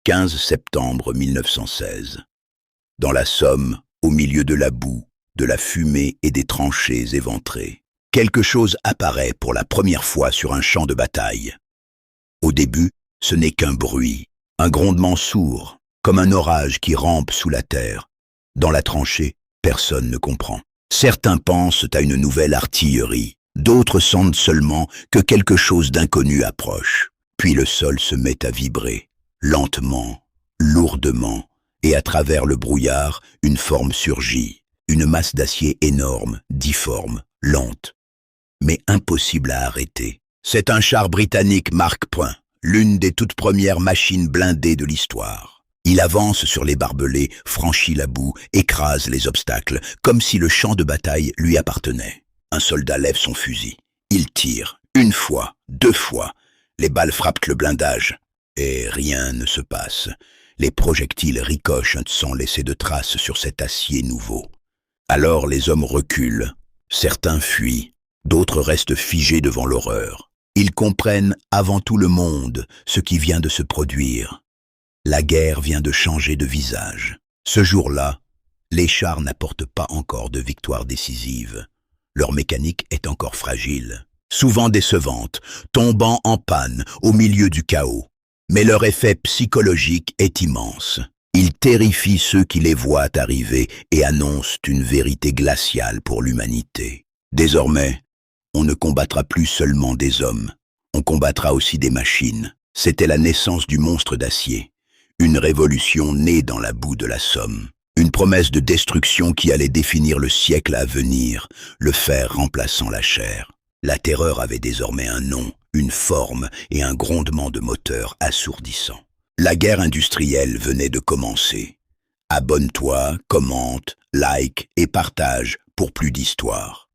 15 septembre 1916. Dans la Somme, au milieu de la boue, de la fumée et des tranchées éventrées, quelque chose apparaît pour la première fois sur un champ de bataille. Au début, ce n'est qu'un bruit, un grondement sourd, comme un orage qui rampe sous la terre. Dans la tranchée, personne ne comprend. Certains pensent à une nouvelle artillerie, d'autres sentent seulement que quelque chose d'inconnu approche. Puis le sol se met à vibrer, lentement, lourdement, et à travers le brouillard, une forme surgit, une masse d'acier énorme, difforme, lente, mais impossible à arrêter. C'est un char britannique Mark Point, l'une des toutes premières machines blindées de l'histoire. Il avance sur les barbelés, franchit la boue, écrase les obstacles, comme si le champ de bataille lui appartenait. Un soldat lève son fusil. Il tire, une fois, deux fois. Les balles frappent le blindage. Et rien ne se passe. Les projectiles ricochent sans laisser de traces sur cet acier nouveau. Alors les hommes reculent. Certains fuient, d'autres restent figés devant l'horreur. Ils comprennent avant tout le monde ce qui vient de se produire. La guerre vient de changer de visage. Ce jour-là, les chars n'apportent pas encore de victoire décisive. Leur mécanique est encore fragile, souvent décevante, tombant en panne au milieu du chaos. Mais leur effet psychologique est immense. Ils terrifient ceux qui les voient arriver et annoncent une vérité glaciale pour l'humanité. Désormais, on ne combattra plus seulement des hommes, on combattra aussi des machines. C'était la naissance du monstre d'acier, une révolution née dans la boue de la Somme, une promesse de destruction qui allait définir le siècle à venir, le fer remplaçant la chair. La terreur avait désormais un nom, une forme et un grondement de moteur assourdissant. La guerre industrielle venait de commencer. Abonne-toi, commente, like et partage pour plus d'histoires.